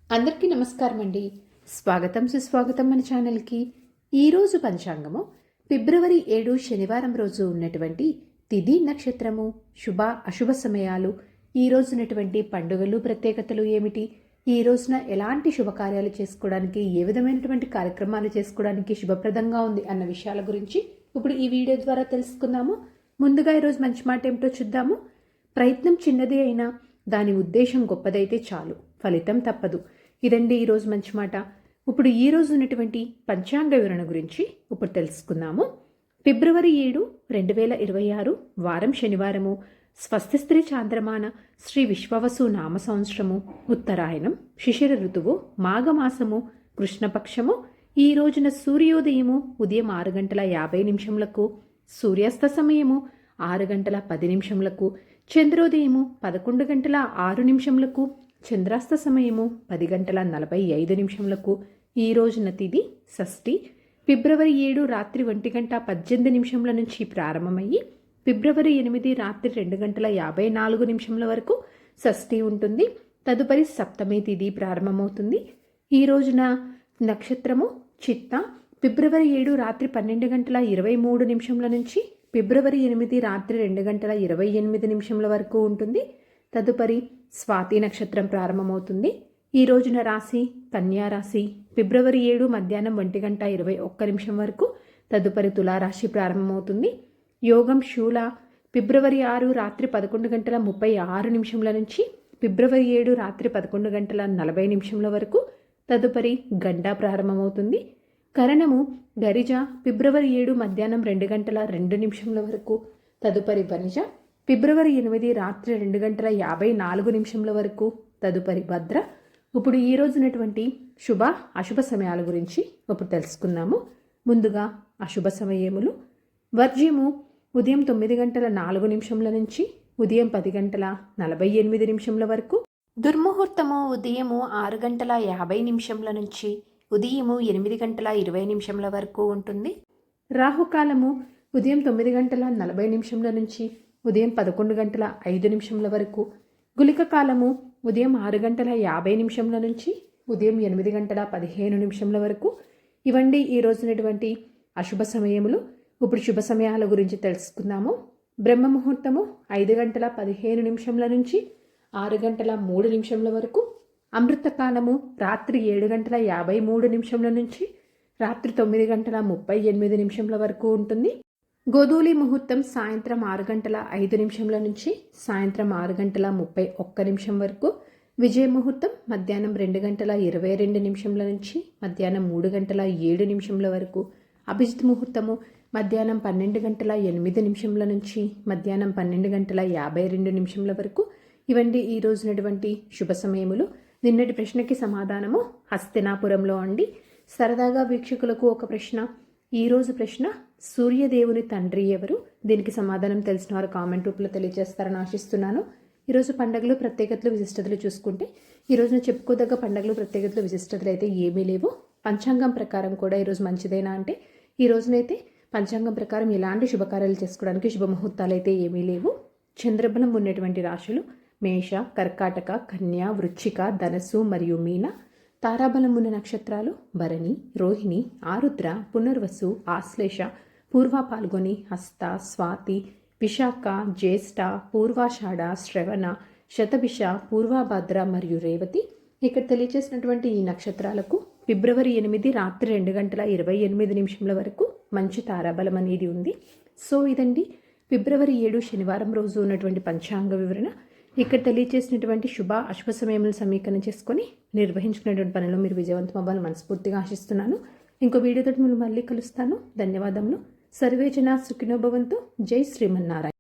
అందరికీ నమస్కారం అండి. స్వాగతం సుస్వాగతం మన ఛానల్కి. ఈరోజు పంచాంగము ఫిబ్రవరి 7 శనివారం రోజు ఉన్నటువంటి తిథి నక్షత్రము, శుభ అశుభ సమయాలు, ఈ రోజు ఉన్నటువంటి పండుగలు ప్రత్యేకతలు ఏమిటి, ఈ రోజున ఎలాంటి శుభకార్యాలు చేసుకోవడానికి, ఏ విధమైనటువంటి కార్యక్రమాలు చేసుకోవడానికి శుభప్రదంగా ఉంది అన్న విషయాల గురించి ఇప్పుడు ఈ వీడియో ద్వారా తెలుసుకుందాము. ముందుగా ఈరోజు మంచి మాట ఏమిటో చూద్దాము. ప్రయత్నం చిన్నదే అయినా దాని ఉద్దేశం గొప్పదైతే చాలు, ఫలితం తప్పదు. ఇదండి ఈరోజు మంచి మాట. ఇప్పుడు ఈ రోజు ఉన్నటువంటి పంచాంగ వివరణ గురించి ఇప్పుడు తెలుసుకుందాము. ఫిబ్రవరి 7, 2026 వారం శనివారము, స్వస్తి స్త్రీ చాంద్రమాన శ్రీ విశ్వవసు నామ సంవత్సరము, ఉత్తరాయణం, శిశిర ఋతువు, మాఘమాసము, కృష్ణపక్షము. ఈ రోజున సూర్యోదయము ఉదయం 6:50 సూర్యాస్త సమయము 6:10 చంద్రోదయము 11:06 చంద్రాస్త సమయము 10:45 ఈ రోజున తిథి షష్ఠి. ఫిబ్రవరి 7 రాత్రి 1:18 నుంచి ప్రారంభమయ్యి ఫిబ్రవరి 8 రాత్రి 2:54 వరకు షష్ఠి ఉంటుంది. తదుపరి సప్తమి తిథి ప్రారంభమవుతుంది. ఈ రోజున నక్షత్రము చిత్త. ఫిబ్రవరి 7 రాత్రి 12:23 నుంచి ఫిబ్రవరి 8 రాత్రి 2:28 వరకు ఉంటుంది. తదుపరి స్వాతి నక్షత్రం ప్రారంభమవుతుంది. ఈ రోజున రాశి కన్యా రాశి. ఫిబ్రవరి 7 మధ్యాహ్నం 1:21 వరకు. తదుపరి తులారాశి ప్రారంభమవుతుంది. యోగం శూల. ఫిబ్రవరి 6 రాత్రి 11:36 నుంచి ఫిబ్రవరి 7 రాత్రి 11:40 వరకు. తదుపరి గండ ప్రారంభమవుతుంది. కరణము గరిజ. ఫిబ్రవరి 7 మధ్యాహ్నం 2:02 వరకు. తదుపరి వనిజ. ఫిబ్రవరి 8 రాత్రి 2:54 వరకు. తదుపరి భద్ర. ఇప్పుడు ఈ రోజునటువంటి శుభ అశుభ సమయాల గురించి ఇప్పుడు తెలుసుకుందాము. ముందుగా అశుభ సమయములు. వర్జ్యము ఉదయం 9:04 నుంచి ఉదయం 10:48 వరకు. దుర్ముహూర్తము ఉదయము 6:50 నుంచి ఉదయము 8:20 వరకు ఉంటుంది. రాహుకాలము ఉదయం 9:40 నుంచి ఉదయం 11:05 వరకు. గుళిక కాలము ఉదయం 6:50 నుంచి ఉదయం 8:15 వరకు. ఇవండి ఈ రోజునటువంటి అశుభ సమయములు. ఇప్పుడు శుభ సమయాల గురించి తెలుసుకుందాము. బ్రహ్మ ముహూర్తము 5:15 నుంచి 6:03 వరకు. అమృతకాలము రాత్రి 7:53 నుంచి రాత్రి 9:38 వరకు ఉంటుంది. గోధూలి ముహూర్తం సాయంత్రం 6:05 నుంచి సాయంత్రం 6:31 వరకు. విజయ ముహూర్తం మధ్యాహ్నం 2:22 నుంచి మధ్యాహ్నం 3:07 వరకు. అభిజిత్ ముహూర్తము మధ్యాహ్నం 12:08 నుంచి మధ్యాహ్నం 12:52 వరకు. ఇవండి ఈ రోజునటువంటి శుభ సమయములు. నిన్నటి ప్రశ్నకి సమాధానము హస్తినాపురంలో అండి. సరదాగా వీక్షకులకు ఒక ప్రశ్న. ఈరోజు ప్రశ్న, సూర్యదేవుని తండ్రి ఎవరు? దీనికి సమాధానం తెలిసిన వారు కామెంట్ రూపంలో తెలియజేస్తారని ఆశిస్తున్నాను. ఈరోజు పండుగలు ప్రత్యేకతలు విశిష్టతలు చూసుకుంటే ఈ రోజున చెప్పుకోదగ్గ పండుగలు ప్రత్యేకతలు విశిష్టతలు అయితే ఏమీ లేవు. పంచాంగం ప్రకారం కూడా ఈరోజు మంచిదేనా అంటే ఈ రోజునైతే పంచాంగం ప్రకారం ఎలాంటి శుభకార్యాలు చేసుకోవడానికి శుభముహూర్తాలు అయితే ఏమీ లేవు. చంద్రబలం ఉన్నటువంటి రాశులు మేష, కర్కాటక, కన్య, వృశ్చిక, ధనస్సు మరియు మీన. తారాబలం ఉన్న నక్షత్రాలు భరణి, రోహిణి, ఆరుద్ర, పునర్వసు, ఆశ్లేష, పూర్వ పాల్గొని, హస్త, స్వాతి, విశాఖ, జ్యేష్ఠ, పూర్వాషాఢ, శ్రవణ, శతభిష, పూర్వభద్ర మరియు రేవతి. ఇక్కడ తెలియజేసినటువంటి ఈ నక్షత్రాలకు ఫిబ్రవరి 8 రాత్రి 2:28 వరకు మంచి తారాబలం అనేది ఉంది. సో ఇదండి ఫిబ్రవరి 7 శనివారం రోజు ఉన్నటువంటి పంచాంగ వివరణ. ఇక్కడ తెలియజేసినటువంటి శుభ అశుభ సమయములను సమీకరణ చేసుకొని నిర్వహించుకునేటువంటి పనిలో మీరు విజయవంతం అవ్వాలని మనస్ఫూర్తిగా ఆశిస్తున్నాను. ఇంకో వీడియోతో మీరు మళ్ళీ కలుస్తాను. ధన్యవాదములు. సర్వే జనా సుఖినో భవంతు. జై శ్రీమన్నారాయణ.